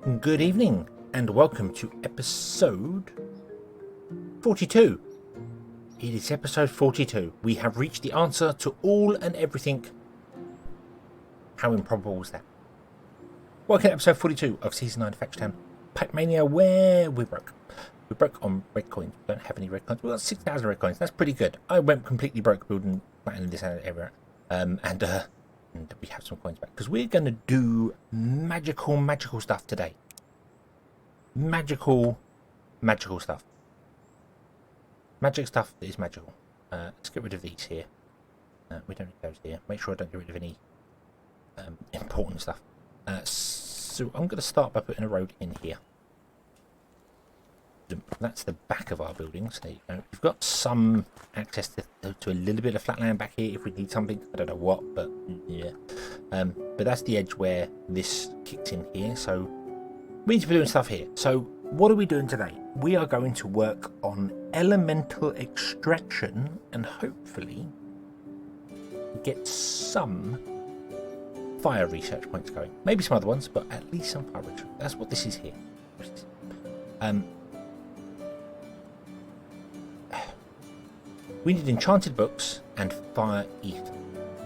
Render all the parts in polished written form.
Good evening and welcome to episode 42. It is episode 42. We have reached the answer to all and everything. How improbable was that? Welcome to episode 42 of season 9 of Factory Pipe Mania, where we're broke. We're broke on red coins. We don't have any red coins. We've got 6,000 red coins. That's pretty good. I went completely broke building in this area. And we have some coins back because we're going to do magical stuff today. Magical stuff. Magic stuff that is magical. Let's get rid of these here. We don't need those here. Make sure I don't get rid of any important stuff. So I'm going to start by putting a road in here. That's the back of our buildings. There you go. We've got some access to a little bit of flat land back here if we need something. I don't know what, but yeah. But that's the edge where this kicks in here. So we need to be doing stuff here. So what are we doing today? We are going to work on elemental extraction and hopefully get some fire research points going. Maybe some other ones, but at least some fire research. That's what this is here. We need enchanted books and fire ether.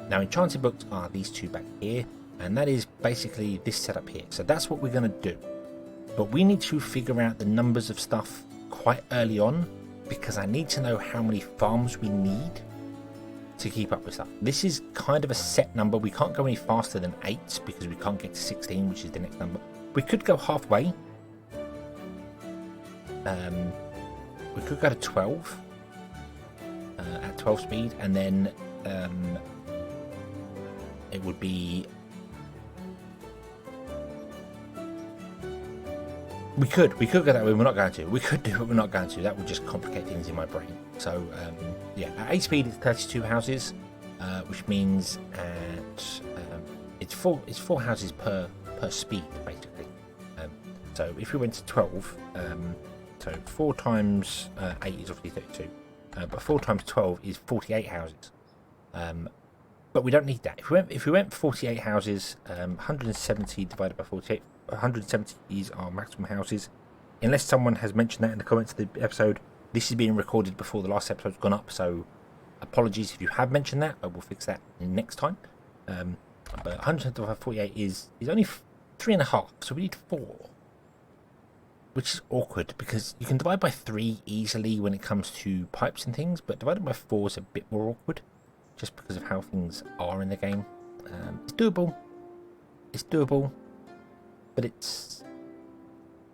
Now enchanted books are these two back here, and that is basically this setup here. So that's what we're going to do. But we need to figure out the numbers of stuff quite early on, because I need to know how many farms we need to keep up with stuff. This is kind of a set number. We can't go any faster than 8 because we can't get to 16, which is the next number. We could go halfway. We could go to 12 at 12 speed, and then it would be... We could go that way. We're not going to. We could do it, but we're not going to. That would just complicate things in my brain. So yeah, at 8 speed it's 32 houses, which means at it's four houses per speed basically. So if we went to 12, so 4 times 8 is obviously 32, but 4 times 12 is 48 houses. But we don't need that. If we went 48 houses, 170 divided by 48. 170 is our maximum houses. Unless someone has mentioned that in the comments of the episode, this is being recorded before the last episode's gone up, so apologies if you have mentioned that. I will fix that next time. But 170 divided by 48 is only 3.5, so we need 4, which is awkward because you can divide by 3 easily when it comes to pipes and things, but divided by 4 is a bit more awkward just because of how things are in the game. It's doable, but it's,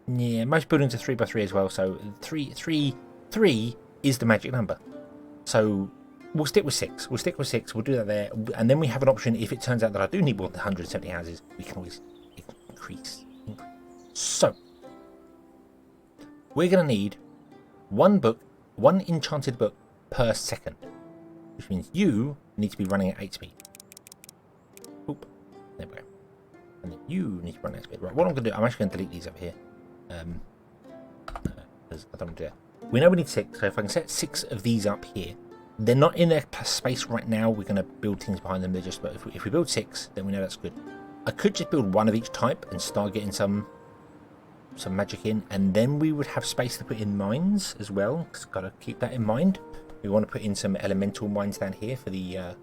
yeah, most buildings are 3x3 as well, so 3 is the magic number. So we'll stick with 6. We'll do that there, and then we have an option. If it turns out that I do need more than 170 houses, we can always increase. So we're going to need one enchanted book per second, which means you need to be running at 8 speed. Oop, there we go. And then you need to run 8 speed. Right, what I'm going to do, I'm actually going to delete these up here. Because I don't want to do that. We know we need 6, so if I can set 6 of these up here, they're not in their space right now. We're going to build things behind them. They're just, but if we build 6, then we know that's good. I could just build 1 of each type and start getting some magic in, and then we would have space to put in mines as well. Because got to keep that in mind. We want to put in some elemental mines down here for the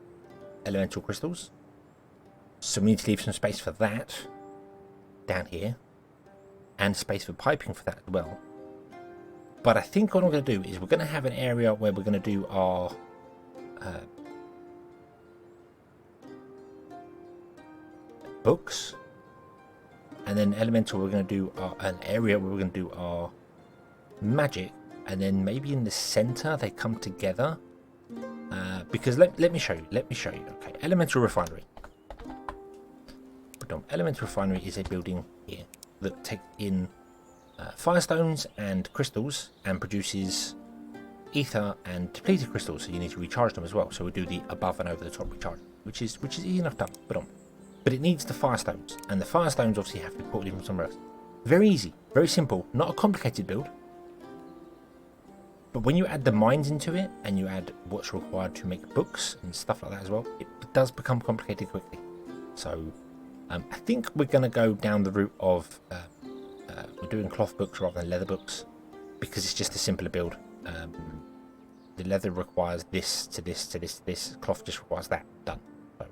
elemental crystals. So we need to leave some space for that down here, and space for piping for that as well. But I think what I'm going to do is we're going to have an area where we're going to do our books, and then elemental we're going to do an area where we're going to do our magic, and then maybe in the center they come together, because let me show you. Okay, elemental refinery. Elemental refinery is a building here that takes in firestones and crystals and produces ether and depleted crystals, so you need to recharge them as well. So we do the above and over the top recharge, which is easy enough done. But it needs the firestones, and the firestones obviously have to be ported in from somewhere else. Very easy, very simple, not a complicated build. But when you add the mines into it and you add what's required to make books and stuff like that as well, it does become complicated quickly. So I think we're going to go down the route of we're doing cloth books rather than leather books because it's just a simpler build. The leather requires this to this to this to this. Cloth just requires that. Done. So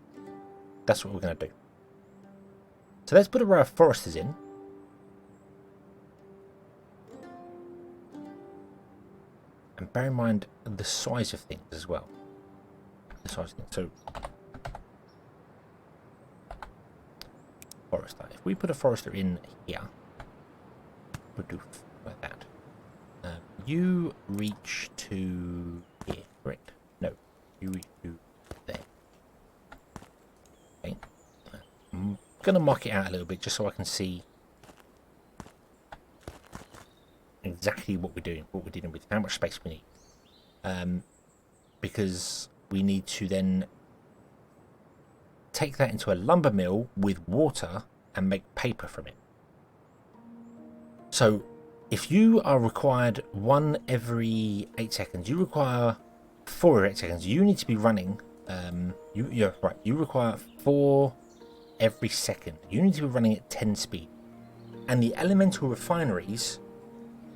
that's what we're going to do. So let's put a row of foresters in. And bear in mind the size of things as well. The size of things. So forester. If we put a forester in here, we'll do like that. You reach to here, correct? No, you reach to there. Okay. I'm gonna mark it out a little bit just so I can see exactly what we're doing, what we're dealing with, how much space we need. Because we need to then take that into a lumber mill with water and make paper from it. So if you are required 1 every 8 seconds, you require 4 every 8 seconds. You need to be running. You're right. You require 4 every second. You need to be running at 10 speed. And the elemental refineries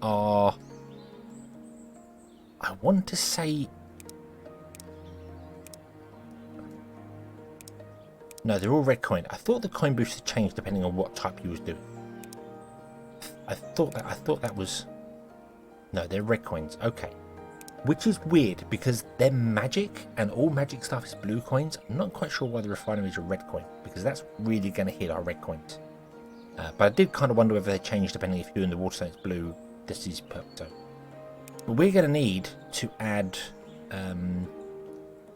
are, I want to say, no, they're all red coin. I thought the coin booster changed depending on what type you was doing. I thought that was, no, they're red coins. Okay, which is weird because they're magic and all magic stuff is blue coins. I'm not quite sure why the refineries are red coin because that's really going to hit our red coins. But I did kind of wonder whether they changed depending if you're in the water zone it's blue, this is purple. So, but we're going to need to add.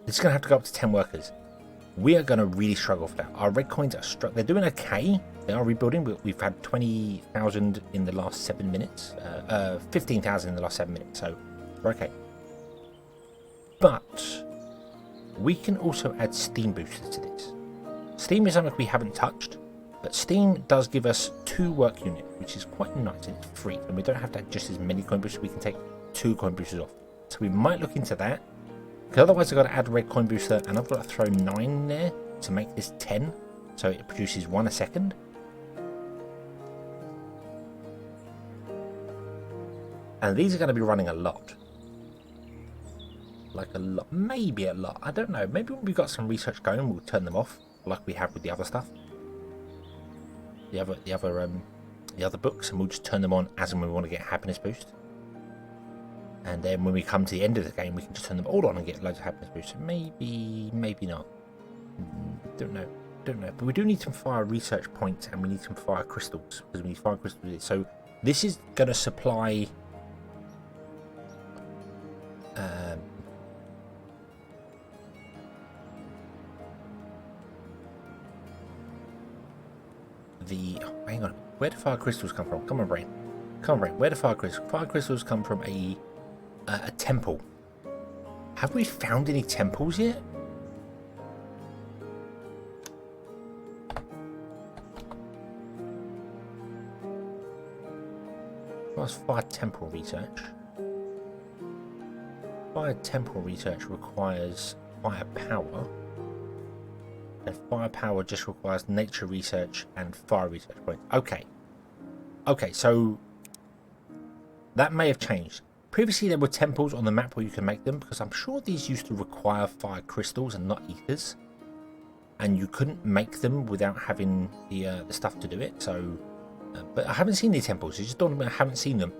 It's going to have to go up to 10 workers. We are going to really struggle for that. Our red coins are they're doing okay. They are rebuilding. We've had 20,000 in the last 7 minutes. 15,000 in the last 7 minutes. So we're okay. But we can also add steam boosters to this. Steam is something we haven't touched. But steam does give us 2 work units, which is quite nice. And it's free. And we don't have to add just as many coin boosters. We can take 2 coin boosters off. So we might look into that. Because otherwise I've got to add red coin booster and I've got to throw 9 in there to make this 10. So it produces 1 a second. And these are going to be running a lot. Like a lot. Maybe a lot. I don't know. Maybe when we've got some research going we'll turn them off. Like we have with the other stuff. The other books. And we'll just turn them on as and when we want to get a happiness boost. And then when we come to the end of the game, we can just turn them all on and get loads of happiness boosts. Maybe, maybe not. Don't know. But we do need some fire research points and we need some fire crystals. Because we need fire crystals. So this is going to supply... hang on. Where do fire crystals come from? Come on, brain. Come on, brain. Where do fire crystals? Fire crystals come from a temple. Have we found any temples yet? What's fire temple research? Fire temple research requires fire power. And fire power just requires nature research and fire research points. Okay. Okay, so that may have changed. Previously there were temples on the map where you can make them, because I'm sure these used to require fire crystals and not ethers. And you couldn't make them without having the stuff to do it. So, but I haven't seen these temples. It's just dawned on me I haven't seen them.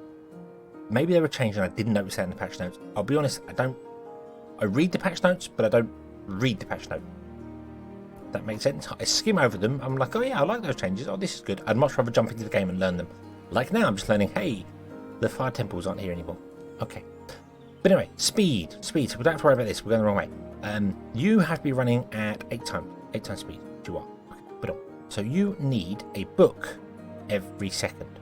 Maybe they were changed and I didn't notice that in the patch notes. I'll be honest, I read the patch notes, but I don't read the patch note. That makes sense. I skim over them. I'm like, oh yeah, I like those changes. Oh, this is good. I'd much rather jump into the game and learn them. Like now, I'm just learning, hey, the fire temples aren't here anymore. Okay. But anyway, speed. So we don't have to worry about this. We're going the wrong way. You have to be running at 8 times speed. You are. Okay. But on. So you need a book every second.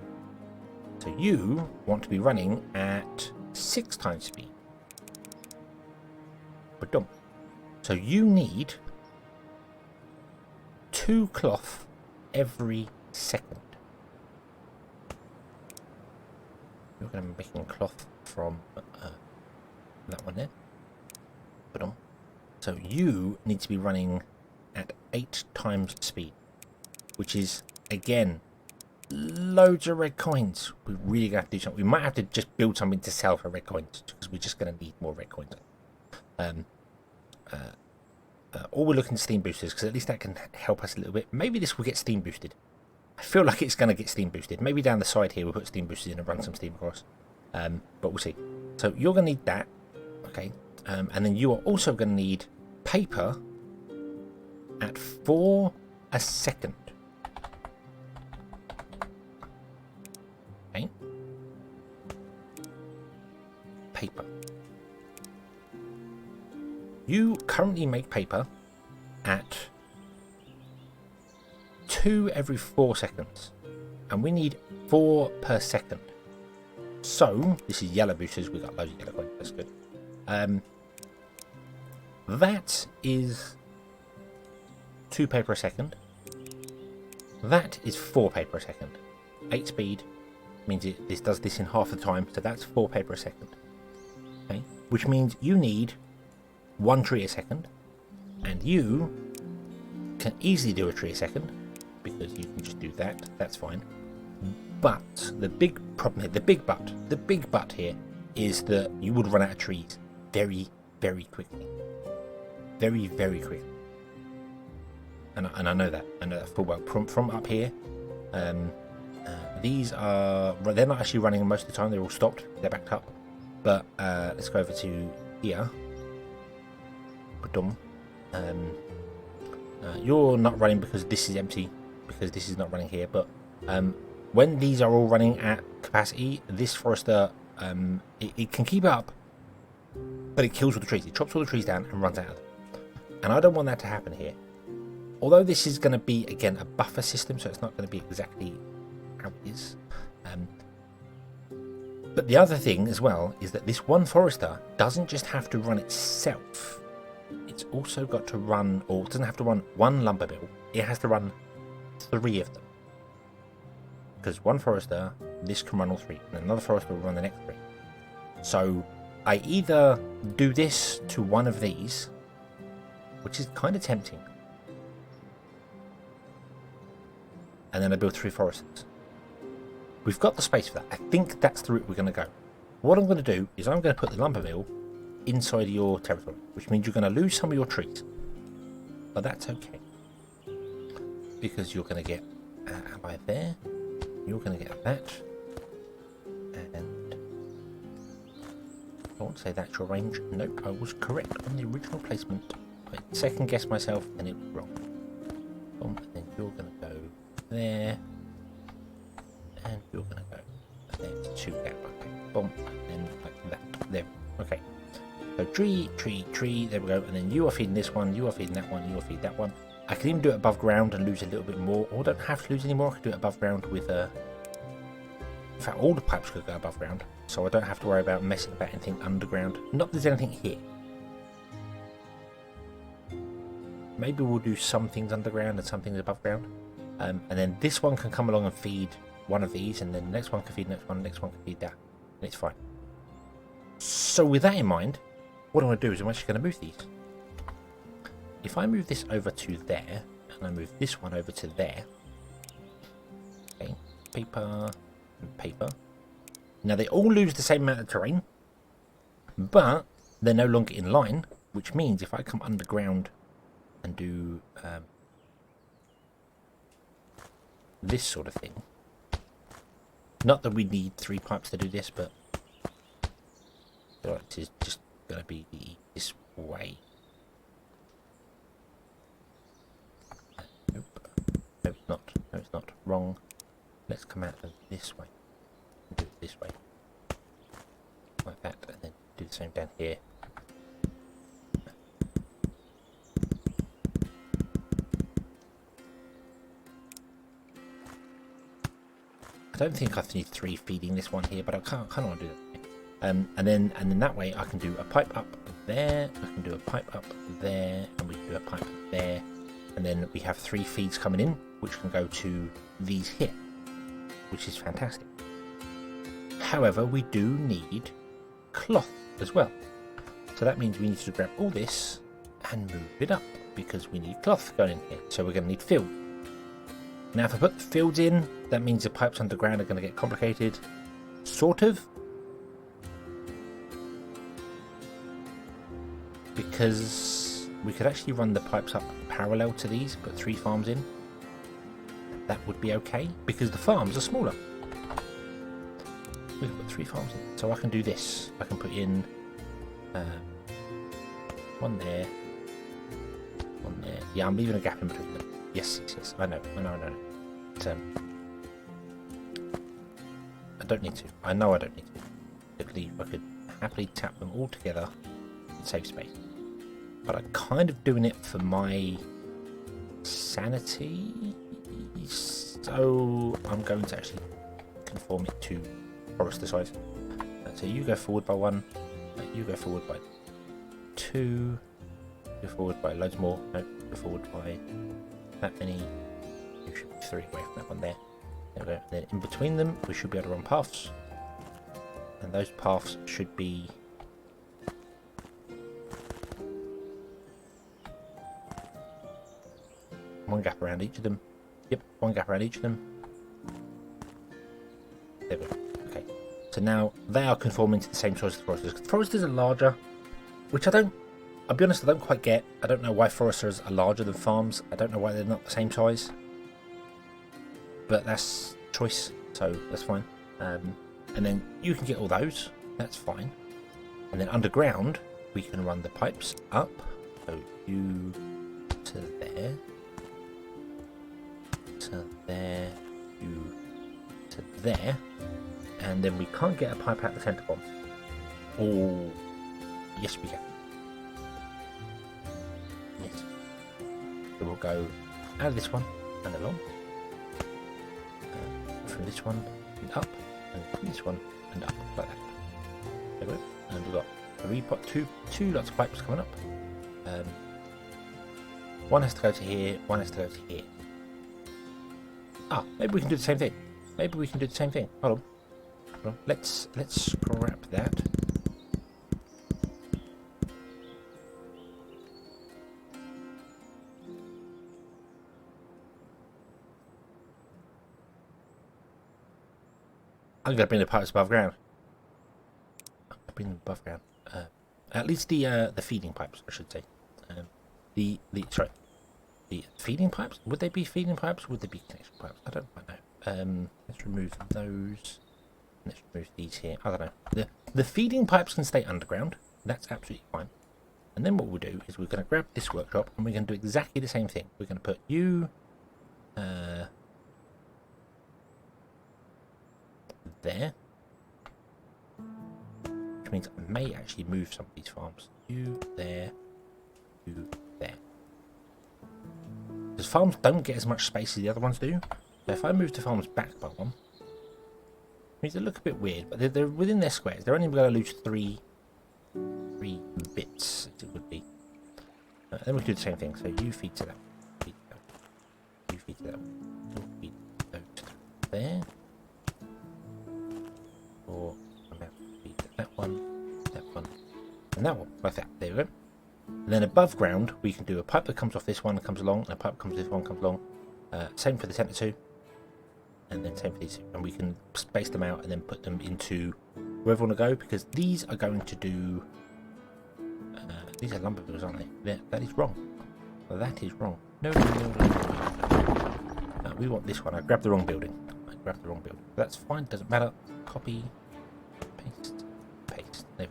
So you want to be running at 6 times speed. But done. So you need 2 cloth every second. You're going to be making cloth from that one there. Put on. So you need to be running at 8 times speed, which is again loads of red coins. We're really going to have to do something. We might have to just build something to sell for red coins, because we're just going to need more red coins. Or we're looking at steam boosters, because at least that can help us a little bit. Maybe this will get steam boosted. I feel like it's going to get steam boosted. Maybe down the side here we'll put steam boosters in and run some steam across. But we'll see. So you're going to need that. Okay. And then you are also going to need paper at 4 a second. Okay. Paper. You currently make paper at 2 every 4 seconds. And we need 4 per second. So, this is yellow boosters. We've got loads of yellow coins. That's good. That is 2 paper a second. That is 4 paper a second. 8 speed means this does this in half the time, so that's 4 paper a second. Okay, which means you need 1 tree a second, and you can easily do a tree a second because you can just do that. That's fine. But the big problem here, the big but here is that you would run out of trees very, very quickly. Very, very quickly. And I know that. I know that full well. From up here, these are... They're not actually running most of the time. They're all stopped. They're backed up. But let's go over to here. You're not running because this is empty. Because this is not running here. But when these are all running at capacity, this forester, it can keep up. But it kills all the trees. It chops all the trees down and runs out of them. And I don't want that to happen here. Although this is going to be, again, a buffer system, so it's not going to be exactly how it is. But the other thing as well is that this one forester doesn't just have to run itself. It's also got to run, or it doesn't have to run one lumber mill. It has to run 3 of them. Because one forester, this can run all 3. And another forester will run the next 3. So I either do this to one of these, which is kind of tempting, and then I build 3 foresters. We've got the space for that. I think that's the route we're going to go. What I'm going to do is I'm going to put the lumber mill inside your territory, which means you're going to lose some of your trees. But that's okay. Because you're going to get ally there, you're going to get that, and I won't say that's your range. Nope, I was correct on the original placement. I second guessed myself and it was wrong. And then you're going to go there, and you're going to go there to that. Okay, boom, and then like that. There. Okay. So tree, there we go. And then you are feeding this one, you are feeding that one, you are feeding that one. I can even do it above ground and lose a little bit more, or don't have to lose any more. I can do it above ground with a... In fact, all the pipes could go above ground, so I don't have to worry about messing about anything underground. Not that there's anything here. Maybe we'll do some things underground and some things above ground. And then this one can come along and feed one of these, and then the next one can feed the next one, the next one can feed that, and it's fine. So with that in mind, what I'm going to do is I'm actually going to move these. If I move this over to there, and I move this one over to there, okay, paper and paper. Now they all lose the same amount of terrain, but they're no longer in line, which means if I come underground and do this sort of thing, not that we need 3 pipes to do this, but this is just going to be this way. Nope. No, it's not. No, it's not. Wrong. Let's come out of this way. And do it this way. Like that. And then do the same down here. I don't think I need 3 feeding this one here, but I kind of want to do that. And then that way I can do a pipe up there, I can do a pipe up there, and we can do a pipe there, and then we have 3 feeds coming in, which can go to these here, which is fantastic. However, we do need cloth as well, so that means we need to grab all this and move it up because we need cloth going in here. So we're going to need fill. Now, if I put the fields in, that means the pipes underground are going to get complicated. Sort of. Because we could actually run the pipes up parallel to these, put 3 farms in. That would be okay, because the farms are smaller. We can put 3 farms in. So I can do this. I can put in 1 there, 1 there. Yeah, I'm leaving a gap in between them. Yes, I know. But, I don't need to. I know I don't need to. At least I could happily tap them all together and save space. But I'm kind of doing it for my sanity. So I'm going to actually conform it to forester size. So you go forward by 1. You go forward by 2. Go forward by loads more. No, go forward by that many. You should be 3 away from that one there. There we go. Then in between them, we should be able to run paths. And those paths should be one gap around each of them. Yep, 1 gap around each of them. There we go. Okay. So now they are conforming to the same size as the foresters. Foresters are larger, which I'll be honest, I don't quite get. I don't know why foresters are larger than farms. I don't know why they're not the same size. But that's choice, so that's fine. And then you can get all those. That's fine. And then underground, we can run the pipes up. So you to there. To there. You to there. And then we can't get a pipe out the centre bomb. Oh, yes we can. Yes. So we'll go out of this one and along. From this one and up, and from this one and up, like that. There we go. And we've got two lots of pipes coming up. One has to go to here, one has to go to here. Ah, maybe we can do the same thing. Hold on. Let's scrap that. I'm going to bring the pipes above ground. At least the feeding pipes, I should say. The feeding pipes? Would they be feeding pipes? Would they be connection pipes? I don't quite know. Let's remove those. Let's remove these here. I don't know. The feeding pipes can stay underground. That's absolutely fine. And then what we'll do is we're going to grab this workshop and we're going to do exactly the same thing. We're going to put you there, which means I may actually move some of these farms. You there, you there. Because farms don't get as much space as the other ones do. So if I move the farms back by 1, it means they look a bit weird, but they're within their squares. They're only going to lose 3 bits, as it would be. Then we can do the same thing. So you feed to that. Feed to that. You feed to that. You feed those to there. Or feed to that one, and that one, like that. There we go. And then above ground, we can do a pipe that comes off this one and comes along, and a pipe comes this one comes along. Same for the centre 2, and then same for these 2. And we can space them out and then put them into wherever we want to go, because these are going to do. These are lumber bills, aren't they? Yeah, that is wrong. That is wrong. No. We want this one. I grabbed the wrong building. That's fine. Doesn't matter. Copy. Paste. No.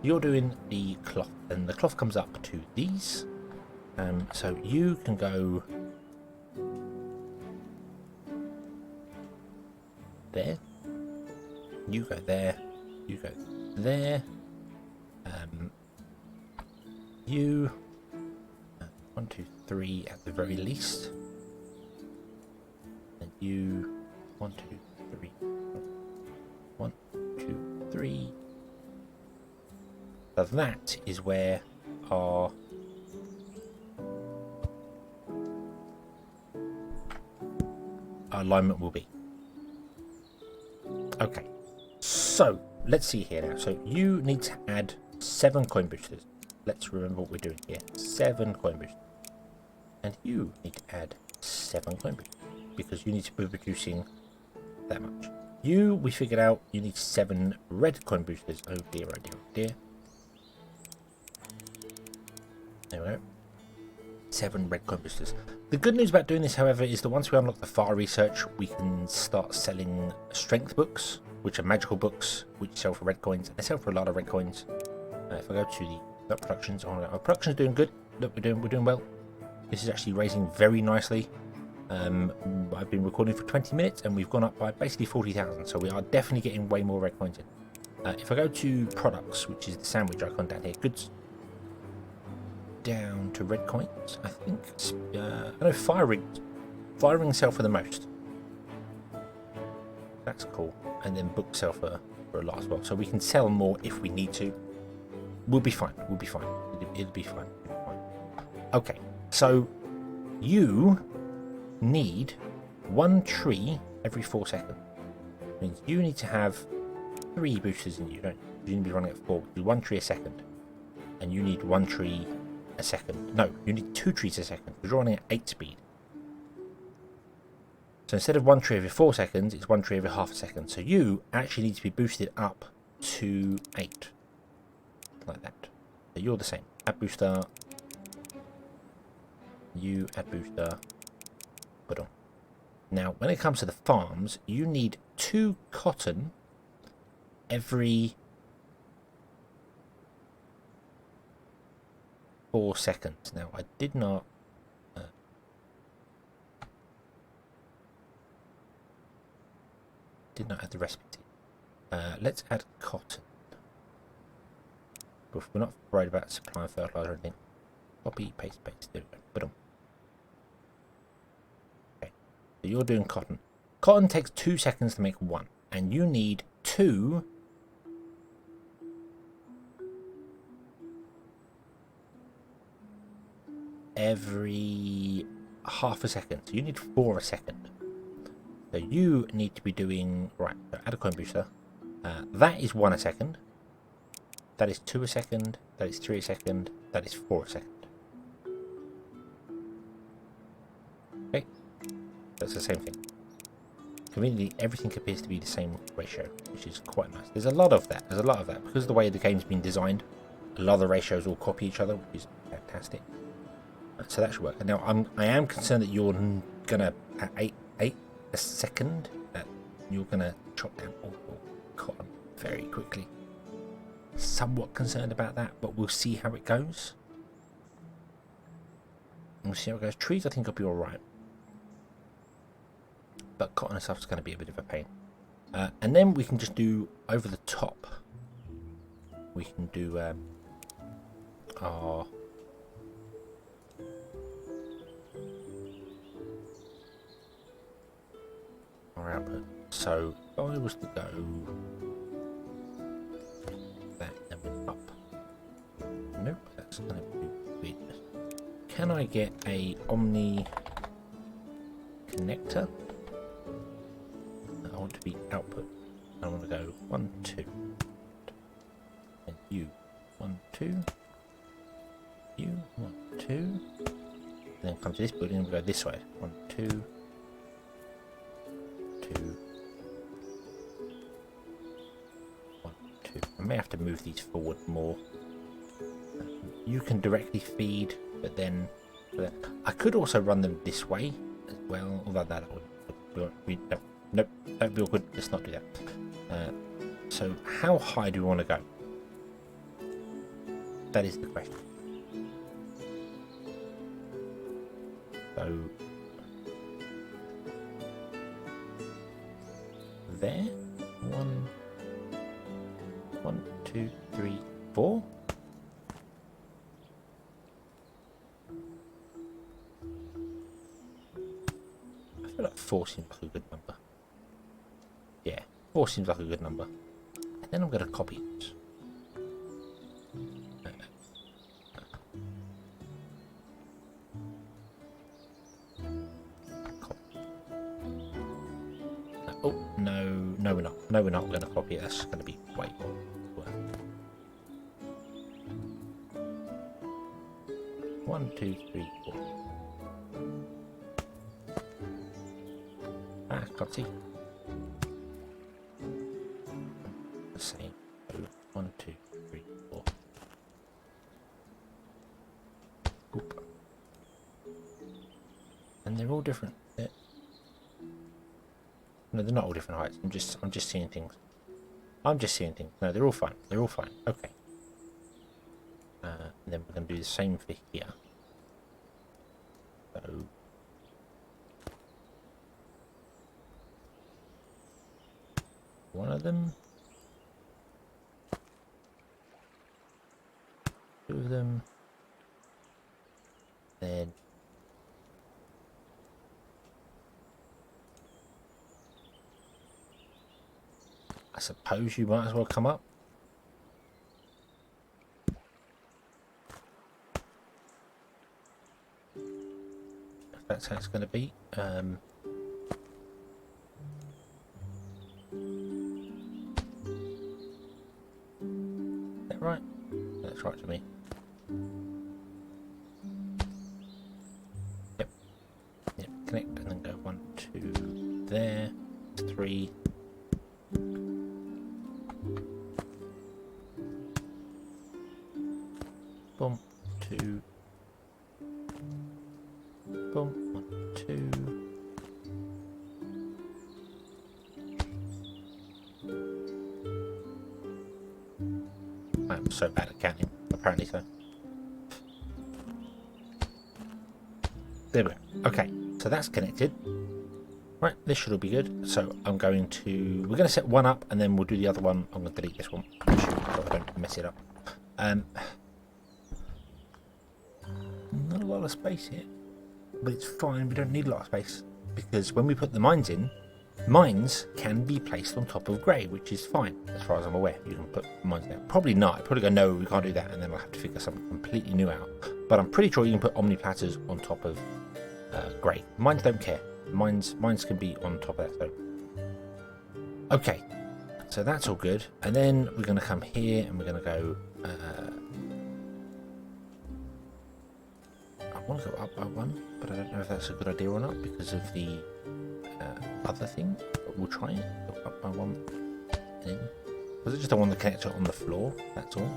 You're doing the cloth, and the cloth comes up to these. So you can go there. You go there. You go there. You 1, 2, 3 at the very least. And you 1, 2, 3. 1, 2, 3. So that is where our alignment will be. Okay, so let's see here now. So you need to add 7 coin boosters. Let's remember what we're doing here. 7 coin boosters. And you need to add 7 coin boosters. because you need to be producing that much. We figured out you need 7 red coin boosters. Oh dear, oh dear, oh dear. There we go. 7 red coin boosters. The good news about doing this, however, is that once we unlock the fire research, we can start selling strength books, which are magical books, which sell for red coins. They sell for a lot of red coins. If I go to the productions, our production's doing good. Look, we're doing well. This is actually raising very nicely. I've been recording for 20 minutes and we've gone up by basically 40,000, so we are definitely getting way more red coins in. If I go to products, which is the sandwich icon down here, goods, down to red coins, I think. I know fire rings sell for the most. That's cool. And then books sell for a lot as well, so we can sell more if we need to. We'll be fine. We'll be fine. It'll be fine. Okay, so you need 1 tree every 4 seconds. It means you need to have 3 boosters in you, don't you? You need to be running at 4. Do 1 tree a second, and you need 1 tree a second. No, you need 2 trees a second because you're running at 8 speed. So instead of 1 tree every 4 seconds, it's 1 tree every half a second. So you actually need to be boosted up to 8, like that. So you're the same. Add booster. You add booster. Put on. Now, when it comes to the farms, you need 2 cotton every 4 seconds. Now, I did not add the recipe. Let's add cotton. But we're not worried about supplying fertilizer or anything. Copy, paste. There we go. Put on. Okay. So you're doing cotton. Cotton takes 2 seconds to make 1, and you need 2 every half a second. So you need 4 a second. So you need to be doing, right, so add a coin booster. That is 1 a second. That is 2 a second. That is 3 a second. That is 4 a second. Okay, that's the same thing. Conveniently, everything appears to be the same ratio, which is quite nice. There's a lot of that. Because of the way the game's been designed, a lot of the ratios all copy each other, which is fantastic. So that should work. Now, I am concerned that you're gonna at 8 a second. You're gonna chop down all cotton very quickly. Somewhat concerned about that, but we'll see how it goes. We'll see how it goes. Trees, I think, will be all right, but cotton and stuff is going to be a bit of a pain. And then we can just do over the top. We can do our output. So if I was to go that and then up. Nope, that's going to be weird. Can I get a Omni connector? I want to be output. I want to go 1, 2, and you 1, 2, you 1, 2, and then come to this building and we go this way. 1, 2, 2. I may have to move these forward more. You can directly feed, but then I could also run them this way as well, although that would nope, don't be awkward. Let's not do that. So how high do we want to go? That is the question. So there, 1, 2, 3, 4. I feel like 4 seems like a good number. Yeah, 4 seems like a good number. And then I'm going to copy it. Oh, no, we're not. No, we're not going to copy it. That's going to be way more work. 1, 2, 3, 4. can't see. The same. 1, 2, 3, 4. Oop. And they're all different. No, they're not all different heights. I'm just seeing things. I'm just seeing things. No, they're all fine. They're all fine. Okay. And then we're going to do the same for here. So one of them, two of them, then I suppose you might as well come up. If that's how it's going to be. Is that right? That's right to me. Yep. Yep. Connect and then go 1, 2 there, 3. Boom, 2. Boom, 1, 2. I'm so bad at counting, apparently so. There we go. Okay, so that's connected. Right, this should all be good. So we're going to set one up and then we'll do the other one. I'm going to delete this one so I don't mess it up. Not a lot of space here, but it's fine. We don't need a lot of space because when we put the mines in, mines can be placed on top of grey, which is fine as far as I'm aware. You can put mines there. Probably not. I'd probably go, no, we can't do that, and then I'll have to figure something completely new out. But I'm pretty sure you can put Omnipipes on top of grey. Mines don't care. Mines can be on top of that. So okay, so that's all good. And then we're going to come here and we're going to go. I want to go up by 1, but I don't know if that's a good idea or not because of the other thing. But we'll try it. Go up by 1. Because I just don't want the connector on the floor. That's all.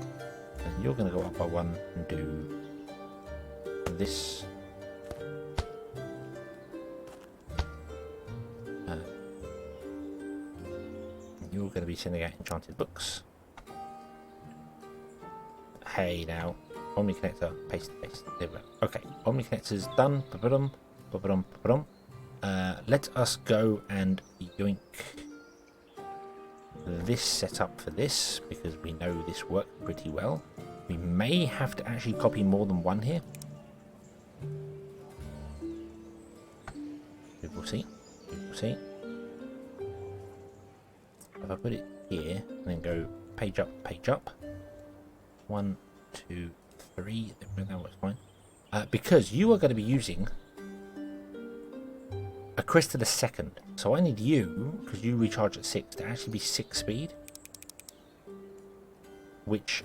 And you're going to go up by 1 and do this. You're going to be sending out enchanted books. Hey now, Omni connector, paste. There we go. Okay, Omni connector's done. Let us go and yoink this setup for this because we know this worked pretty well. We may have to actually copy more than one here. We will see. If I put it here and then go page up, 1, 2, 3, that works fine. Because you are going to be using a crystal a second, so I need you, because you recharge at 6, to actually be 6 speed, which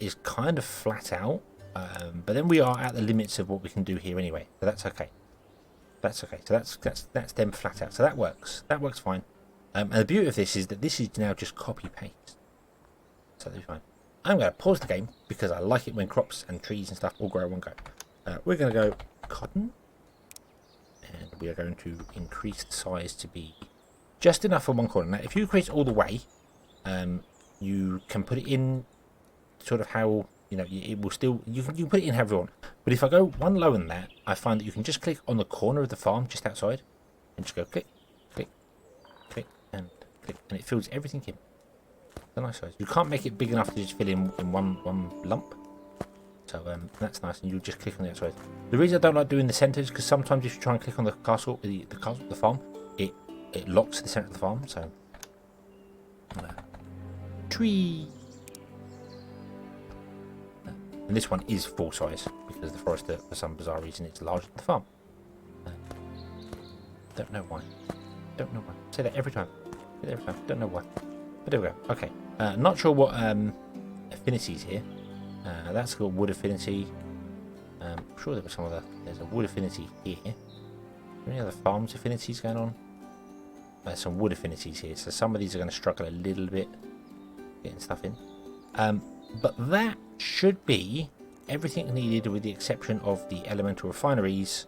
is kind of flat out. But then we are at the limits of what we can do here anyway, so that's okay. So that's them flat out. So that works. That works fine. And the beauty of this is that this is now just copy paste. So that's fine. I'm going to pause the game because I like it when crops and trees and stuff all grow in one go. We're going to go cotton. And we are going to increase the size to be just enough for one corner. Now, if you increase all the way, you can put it in sort of how, you know, it will still, you can put it in however you want. But if I go one lower than that, I find that you can just click on the corner of the farm just outside and just go click, and it fills everything in. It's a nice size. You can't make it big enough to just fill in one lump. So that's nice, and you just click on the outside. The reason I don't like doing the centers because sometimes if you try and click on the castle, the farm, it locks the center of the farm. So tree. And this one is full size because the forester, for some bizarre reason, it's larger than the farm. Don't know why. Say that every time. Don't know why. But there we go. Okay. Not sure what affinities here. That's called wood affinity. I'm sure there was some other. There's a wood affinity here. Any other farms affinities going on? some wood affinities here, so some of these are going to struggle a little bit getting stuff in. But that should be everything needed, with the exception of the elemental refineries,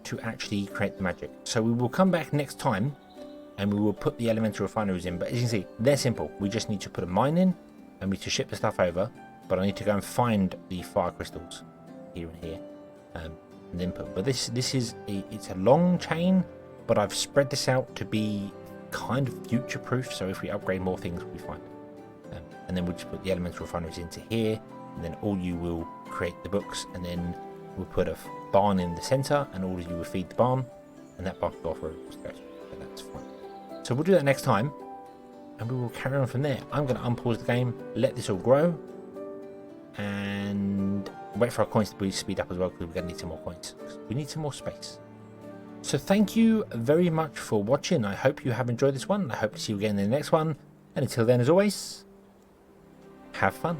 to actually create the magic. So we will come back next time and we will put the elemental refineries in. But as you can see, they're simple. We just need to put a mine in and we need to ship the stuff over. But I need to go and find the fire crystals here and here, and then put. But it's a long chain, but I've spread this out to be kind of future proof. So if we upgrade more things, we'll be fine. And then we'll just put the elemental refineries into here, and then all you will create the books, and then we'll put a barn in the center, and all of you will feed the barn, and that barn will go off wherever it goes. So that's fine. So we'll do that next time, and we will carry on from there. I'm going to unpause the game, let this all grow, and wait for our coins to speed up as well, because we're going to need some more coins. We need some more space. So thank you very much for watching. I hope you have enjoyed this one. I hope to see you again in the next one. And until then, as always, have fun.